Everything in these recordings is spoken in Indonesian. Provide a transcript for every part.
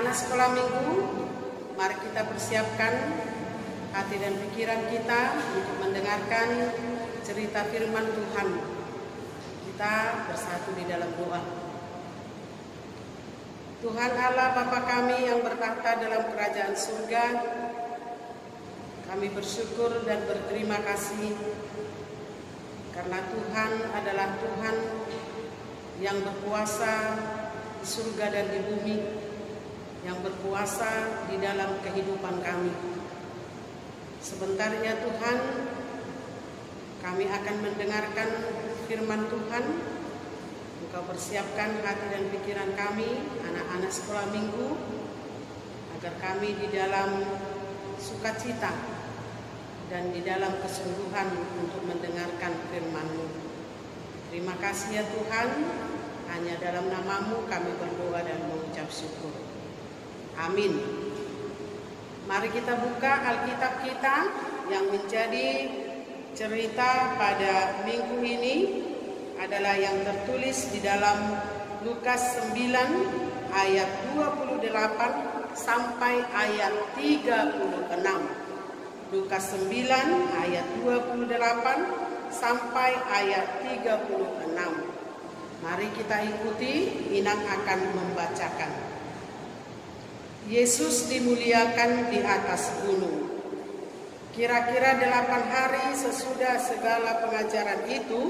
Anak-anak sekolah minggu, mari kita persiapkan hati dan pikiran kita untuk mendengarkan cerita firman Tuhan. Kita bersatu di dalam doa. Tuhan Allah Bapa kami yang bertahta dalam kerajaan surga, kami bersyukur dan berterima kasih karena Tuhan adalah Tuhan yang berkuasa di surga dan di bumi, yang berkuasa di dalam kehidupan kami. Sebentar ya Tuhan, kami akan mendengarkan firman Tuhan. Engkau persiapkan hati dan pikiran kami, anak-anak sekolah minggu, agar kami di dalam sukacita dan di dalam kesungguhan untuk mendengarkan firman-Mu. Terima kasih ya Tuhan, hanya dalam nama-Mu kami berdoa dan mengucap syukur. Amin. Mari kita buka Alkitab kita yang menjadi cerita pada minggu ini adalah yang tertulis di dalam Lukas 9 ayat 28 sampai ayat 36. Lukas 9 ayat 28 sampai ayat 36. Mari kita ikuti, Inang akan membacakan. Yesus dimuliakan di atas gunung. Kira-kira 8 hari sesudah segala pengajaran itu,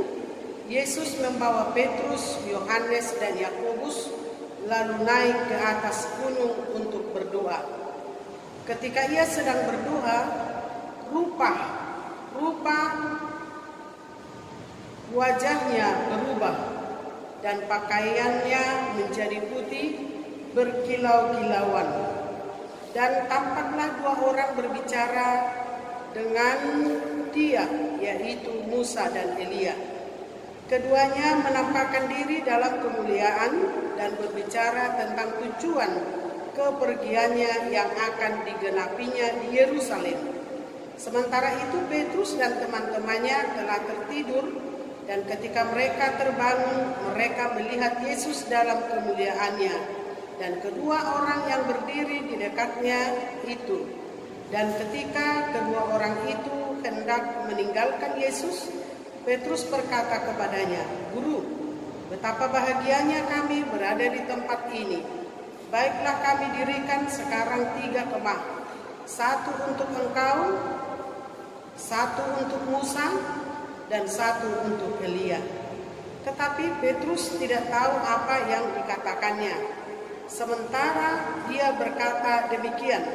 Yesus membawa Petrus, Yohanes, dan Yakobus lalu naik ke atas gunung untuk berdoa. Ketika ia sedang berdoa, rupa wajahnya berubah dan pakaiannya menjadi putih berkilau-kilauan. Dan tampaklah 2 orang berbicara dengan dia, yaitu Musa dan Elia. Keduanya menampakkan diri dalam kemuliaan dan berbicara tentang tujuan kepergiannya yang akan digenapinya di Yerusalem. Sementara itu Petrus dan teman-temannya telah tertidur, dan ketika mereka terbangun, mereka melihat Yesus dalam kemuliaannya dan kedua orang yang berdiri di dekatnya itu. Dan ketika kedua orang itu hendak meninggalkan Yesus, Petrus berkata kepadanya, "Guru, betapa bahagianya kami berada di tempat ini. Baiklah kami dirikan sekarang 3 kemah, 1 untuk engkau, 1 untuk Musa, dan 1 untuk Elia." Tetapi Petrus tidak tahu apa yang dikatakannya. Sementara dia berkata demikian,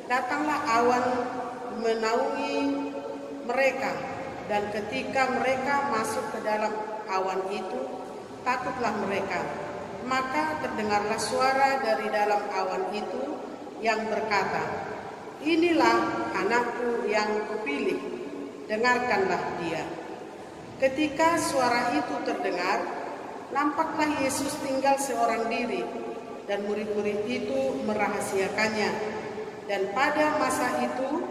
datanglah awan menaungi mereka, dan ketika mereka masuk ke dalam awan itu, takutlah mereka. Maka terdengarlah suara dari dalam awan itu yang berkata, "Inilah anakku yang kupilih, dengarkanlah dia." Ketika suara itu terdengar, nampaklah Yesus tinggal seorang diri, dan murid-murid itu merahasiakannya. Dan pada masa itu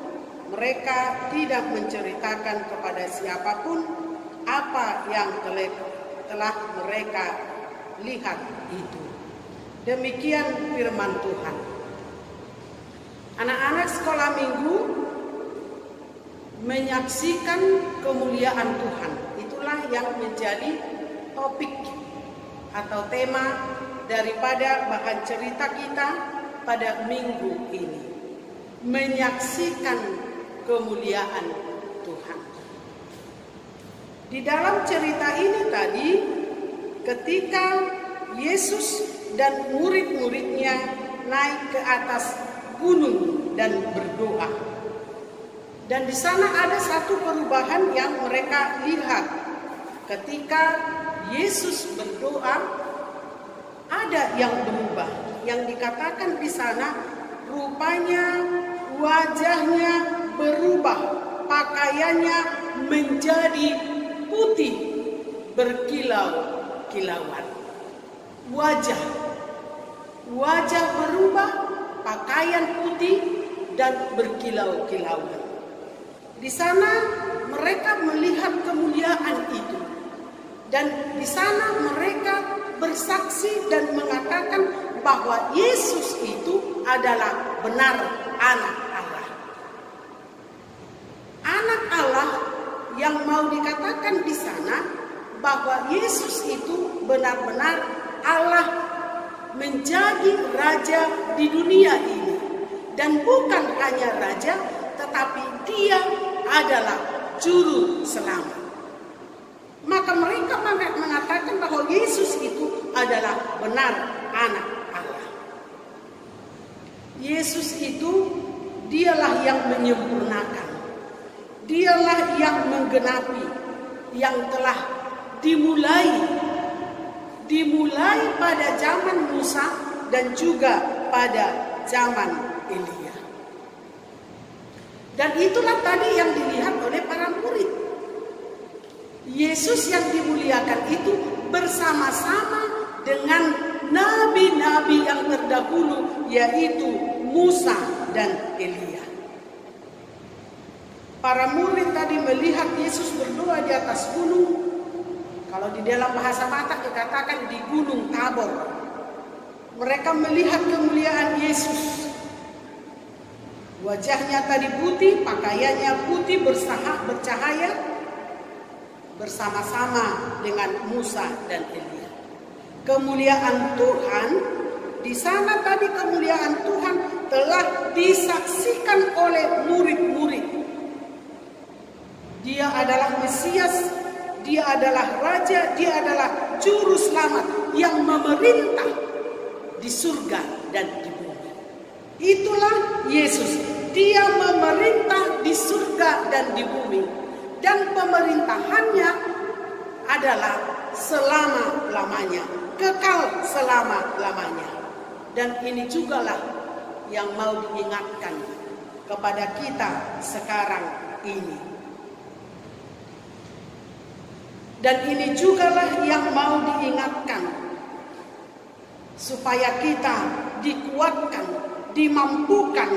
mereka tidak menceritakan kepada siapapun apa yang telah mereka lihat itu. Demikian firman Tuhan. Anak-anak sekolah minggu menyaksikan kemuliaan Tuhan. Itulah yang menjadi topik atau tema daripada bahan cerita kita pada minggu ini. Menyaksikan kemuliaan Tuhan. Di dalam cerita ini tadi, ketika Yesus dan murid-muridnya naik ke atas gunung dan berdoa. Dan di sana ada satu perubahan yang mereka lihat. Ketika Yesus berdoa, ada yang berubah. Yang dikatakan di sana, rupanya wajahnya berubah, pakaiannya menjadi putih berkilau-kilauan. Wajah berubah, pakaian putih dan berkilau-kilauan. Di sana mereka melihat kemuliaan itu, dan di sana mereka bersaksi dan mengatakan bahwa Yesus itu adalah benar anak Allah. Anak Allah yang mau dikatakan di sana bahwa Yesus itu benar-benar Allah menjadi raja di dunia ini. Dan bukan hanya raja, tetapi dia adalah juru selamat. Maka mereka mengatakan bahwa Yesus itu adalah benar anak Allah. Yesus itu dialah yang menyempurnakan. Dialah yang menggenapi yang telah dimulai pada zaman Musa dan juga pada zaman Elia. Dan itulah tadi yang dilihat oleh para murid. Yesus yang dimuliakan itu bersama-sama dengan nabi-nabi yang terdahulu, yaitu Musa dan Elia. Para murid tadi melihat Yesus berdoa di atas gunung. Kalau di dalam bahasa Batak dikatakan di Gunung Tabor. Mereka melihat kemuliaan Yesus. Wajahnya tadi putih, pakaiannya putih bercahaya bersama-sama dengan Musa dan Elia. Kemuliaan Tuhan, di sana tadi kemuliaan Tuhan telah disaksikan oleh murid-murid. Dia adalah Mesias, dia adalah Raja, dia adalah Juru Selamat yang memerintah di surga dan di bumi. Itulah Yesus, dia memerintah di surga dan di bumi. Dan pemerintahannya adalah selama-lamanya, kekal selama-lamanya. Dan ini jugalah yang mau diingatkan kepada kita sekarang ini. Dan ini jugalah yang mau diingatkan supaya kita dikuatkan, dimampukan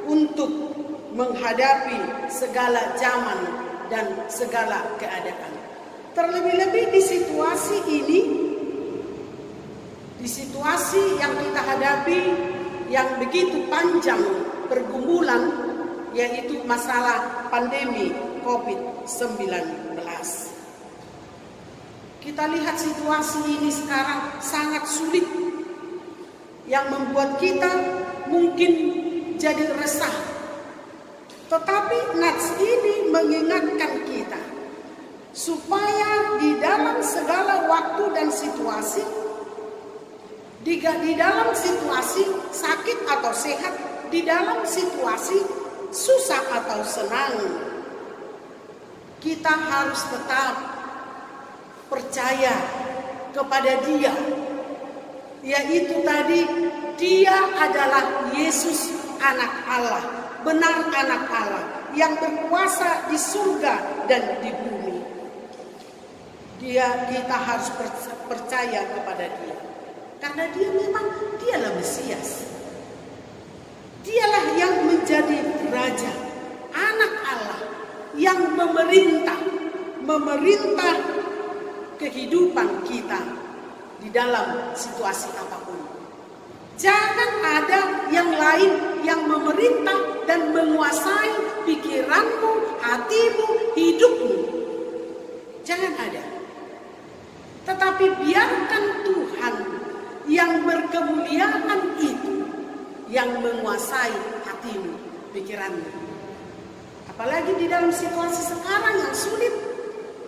untuk menghadapi segala zaman dan segala keadaan. Terlebih-lebih di situasi ini, di situasi yang kita hadapi yang begitu panjang pergumulan, yaitu masalah pandemi COVID-19. Kita lihat situasi ini sekarang sangat sulit, yang membuat kita mungkin jadi resah. Tetapi nats ini mengingatkan kita supaya di dalam segala waktu dan situasi, di dalam situasi sakit atau sehat, di dalam situasi susah atau senang, kita harus tetap percaya kepada Dia, yaitu tadi Dia adalah Yesus anak Allah, benar anak Allah yang berkuasa di surga dan di bumi. Kita harus percaya kepada Dia, karena Dia memang dialah Mesias. Dialah yang menjadi Raja, anak Allah yang memerintah kehidupan kita di dalam situasi apapun. Jangan ada yang lain yang memerintah dan menguasai pikiranmu, hatimu, hidupmu. Jangan ada. Tetapi biarkan Tuhan yang berkemuliaan itu yang menguasai hatimu, pikiranmu. Apalagi di dalam situasi sekarang yang sulit.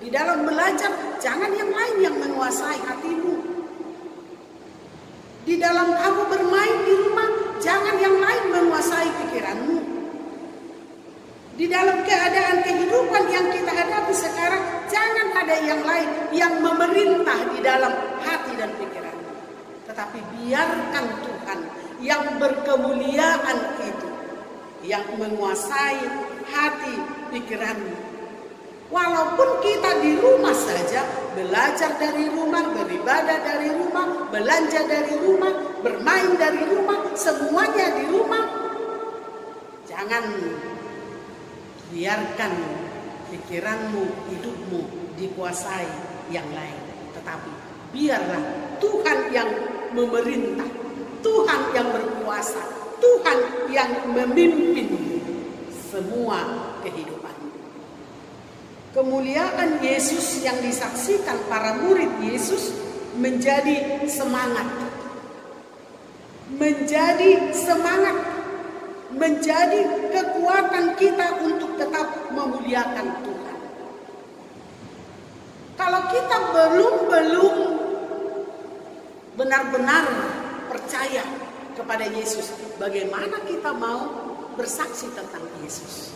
Di dalam belajar, jangan yang lain yang menguasai hatimu. Di dalam kamu bermain di rumah, jangan yang lain menguasai pikiranmu. Di dalam keadaan kehidupan yang kita hadapi sekarang, jangan ada yang lain yang memerintah di dalam hati dan pikiranmu. Tetapi biarkan Tuhan yang berkemuliaan itu yang menguasai hati pikiranmu. Walaupun kita di rumah saja, belajar dari rumah, beribadah dari rumah, belanja dari rumah, bermain dari rumah, semuanya di rumah. Jangan biarkan pikiranmu, hidupmu dikuasai yang lain. Tetapi biarlah Tuhan yang memerintah Tuhan yang berkuasa, Tuhan yang memimpin semua kehidupan. Kemuliaan Yesus yang disaksikan para murid Yesus menjadi semangat. Menjadi semangat, menjadi kekuatan kita untuk tetap memuliakan Tuhan. Kalau kita belum benar-benar percaya kepada Yesus, bagaimana kita mau bersaksi tentang Yesus?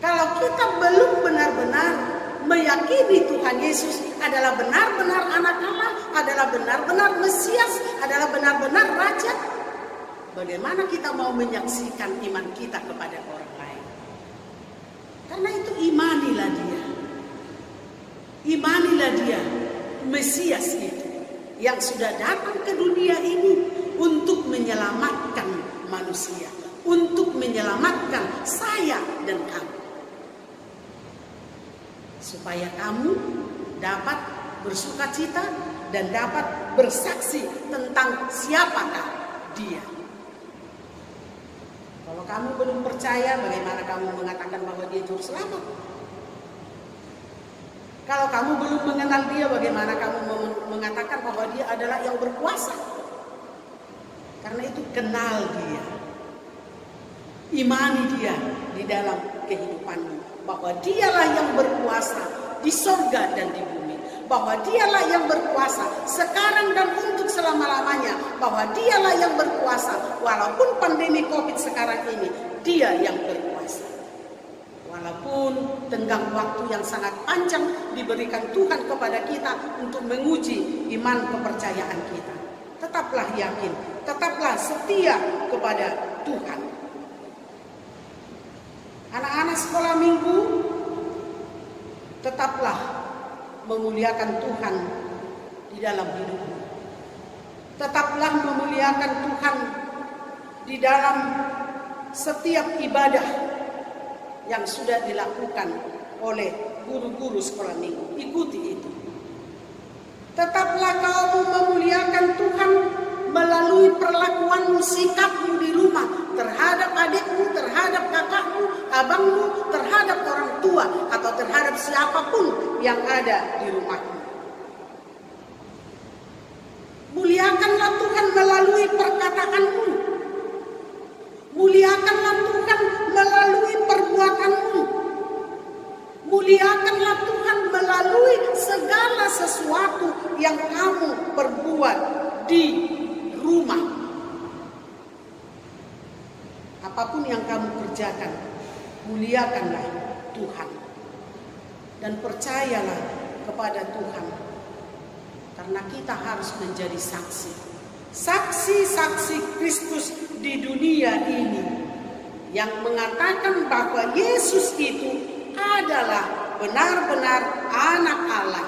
Kalau kita belum benar-benar meyakini Tuhan Yesus adalah benar-benar anak Allah, adalah benar-benar Mesias, adalah benar-benar Raja, bagaimana kita mau menyaksikan iman kita kepada orang lain? Karena itu imanilah dia. Imanilah dia, Mesias itu, yang sudah datang ke dunia ini untuk menyelamatkan manusia, untuk menyelamatkan saya dan kamu. Supaya kamu dapat bersukacita dan dapat bersaksi tentang siapakah dia. Kalau kamu belum percaya, bagaimana kamu mengatakan bahwa dia juru selamat? Kalau kamu belum mengenal dia, bagaimana kamu mengatakan bahwa dia adalah yang berkuasa? Karena itu kenal dia. Imani dia di dalam kehidupanmu. Bahwa dialah yang berkuasa di sorga dan di bumi. Bahwa dialah yang berkuasa sekarang dan untuk selama-lamanya. Bahwa dialah yang berkuasa walaupun pandemi COVID sekarang ini, dia yang berkuasa. Walaupun tenggang waktu yang sangat panjang diberikan Tuhan kepada kita untuk menguji iman kepercayaan kita. Tetaplah yakin, tetaplah setia kepada Tuhan. Anak-anak sekolah minggu, tetaplah memuliakan Tuhan di dalam hidupmu. Tetaplah memuliakan Tuhan di dalam setiap ibadah yang sudah dilakukan oleh guru-guru sekolah minggu. Ikuti itu. Tetaplah kamu memuliakan Tuhan melalui perlakuanmu, sikapmu di rumah terhadap adikmu, terhadap kakakmu, abangmu, terhadap orang tua atau terhadap siapapun yang ada di rumahmu. Muliakanlah Tuhan melalui perkataanmu. Muliakanlah Tuhan melalui perbuatanmu. Muliakanlah Tuhan melalui segala sesuatu yang kamu perbuat di rumah. Apapun yang kamu kerjakan, muliakanlah Tuhan. Dan percayalah kepada Tuhan. Karena kita harus menjadi saksi. Saksi-saksi Kristus di dunia ini. Yang mengatakan bahwa Yesus itu adalah benar-benar anak Allah.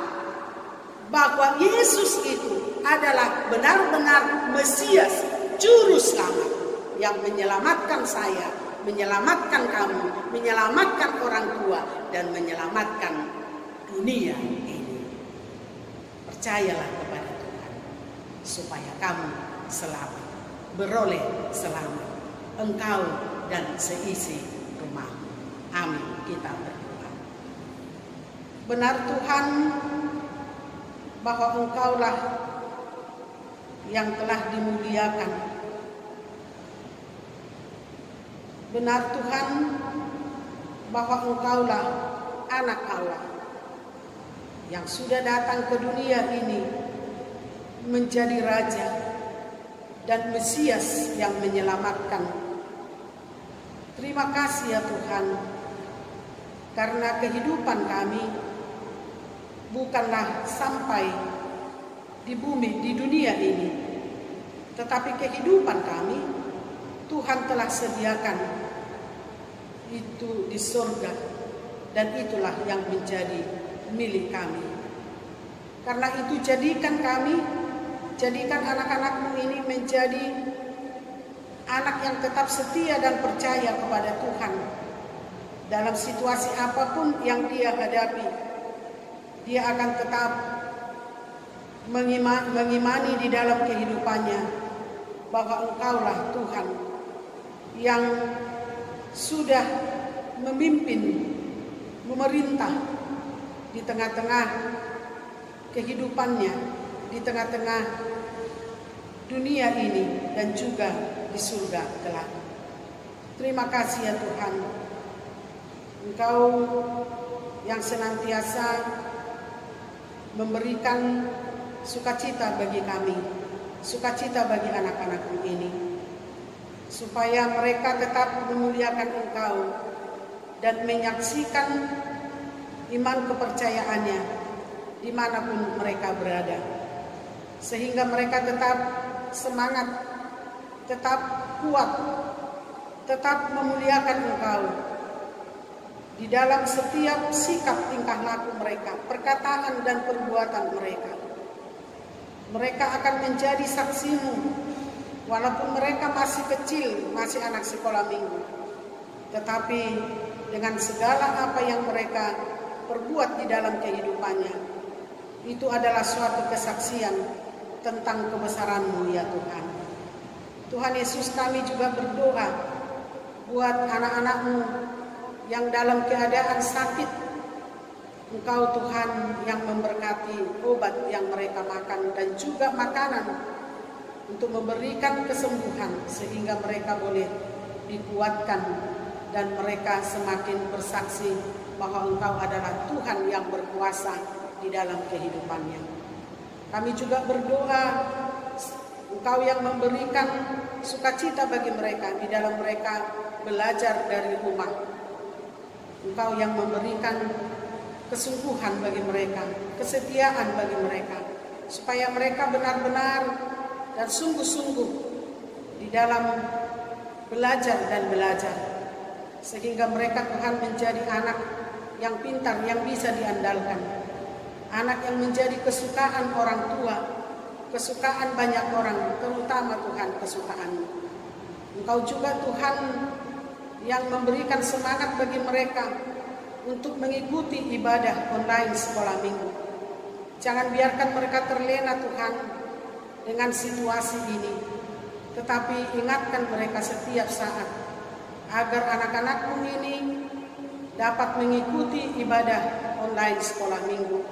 Bahwa Yesus itu adalah benar-benar Mesias, juru selamat yang menyelamatkan saya, menyelamatkan kamu, menyelamatkan orang tua, dan menyelamatkan dunia ini. Percayalah kepada Tuhan supaya kamu selamat, beroleh selamat, engkau dan seisi rumah. Amin. Kita berdoa. Benar Tuhan bahwa Engkaulah yang telah dimuliakan. Benar Tuhan bahwa Engkaulah anak Allah yang sudah datang ke dunia ini menjadi Raja dan Mesias yang menyelamatkan. Terima kasih ya Tuhan, karena kehidupan kami bukanlah sampai di bumi, di dunia ini, tetapi kehidupan kami Tuhan telah sediakan itu di surga, dan itulah yang menjadi milik kami. Karena itu jadikan kami, jadikan anak-anakmu ini menjadi anak yang tetap setia dan percaya kepada Tuhan. Dalam situasi apapun yang dia hadapi, dia akan tetap mengimani di dalam kehidupannya bahwa Engkaulah Tuhan yang sudah memimpin, memerintah di tengah-tengah kehidupannya, di tengah-tengah dunia ini dan juga di surga kelak. Terima kasih ya Tuhan, Engkau yang senantiasa memberikan sukacita bagi kami, sukacita bagi anak-anak-Mu ini, supaya mereka tetap memuliakan Engkau dan menyaksikan iman kepercayaannya dimanapun mereka berada, sehingga mereka tetap semangat, tetap kuat, tetap memuliakan Engkau di dalam setiap sikap tingkah laku mereka, perkataan dan perbuatan mereka. Mereka akan menjadi saksi-Mu walaupun mereka masih kecil, masih anak sekolah minggu. Tetapi dengan segala apa yang mereka perbuat di dalam kehidupannya, itu adalah suatu kesaksian tentang kebesaran-Mu ya Tuhan. Tuhan Yesus, kami juga berdoa buat anak-anak-Mu yang dalam keadaan sakit. Engkau Tuhan yang memberkati obat yang mereka makan dan juga makanan untuk memberikan kesembuhan sehingga mereka boleh dikuatkan dan mereka semakin bersaksi bahwa Engkau adalah Tuhan yang berkuasa di dalam kehidupannya. Kami juga berdoa Engkau yang memberikan sukacita bagi mereka di dalam mereka belajar dari rumah. Engkau yang memberikan kesungguhan bagi mereka, kesetiaan bagi mereka, supaya mereka benar-benar dan sungguh-sungguh di dalam belajar dan belajar, sehingga mereka Tuhan menjadi anak yang pintar, yang bisa diandalkan, anak yang menjadi kesukaan orang tua, kesukaan banyak orang, terutama Tuhan kesukaan-Mu. Engkau juga Tuhan yang memberikan semangat bagi mereka untuk mengikuti ibadah online sekolah minggu. Jangan biarkan mereka terlena Tuhan dengan situasi ini, tetapi ingatkan mereka setiap saat agar anak-anak-Mu ini dapat mengikuti ibadah online sekolah minggu.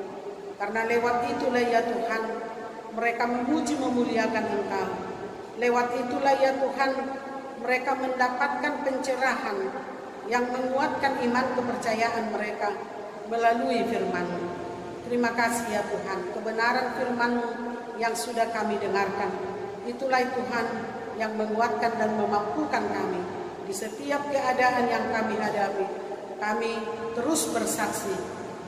Karena lewat itulah ya Tuhan mereka memuji memuliakan Engkau. Lewat itulah ya Tuhan mereka mendapatkan pencerahan yang menguatkan iman kepercayaan mereka melalui firman-Mu. Terima kasih ya Tuhan, kebenaran firman-Mu yang sudah kami dengarkan, itulah Tuhan yang menguatkan dan memampukan kami di setiap keadaan yang kami hadapi. Kami terus bersaksi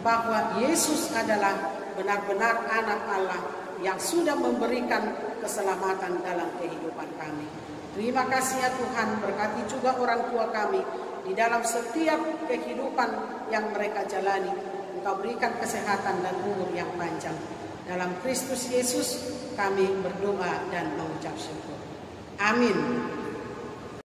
bahwa Yesus adalah benar-benar anak Allah yang sudah memberikan keselamatan dalam kehidupan kami. Terima kasih ya Tuhan, berkati juga orang tua kami di dalam setiap kehidupan yang mereka jalani. Engkau berikan kesehatan dan umur yang panjang. Dalam Kristus Yesus kami berdoa dan mengucap syukur. Amin.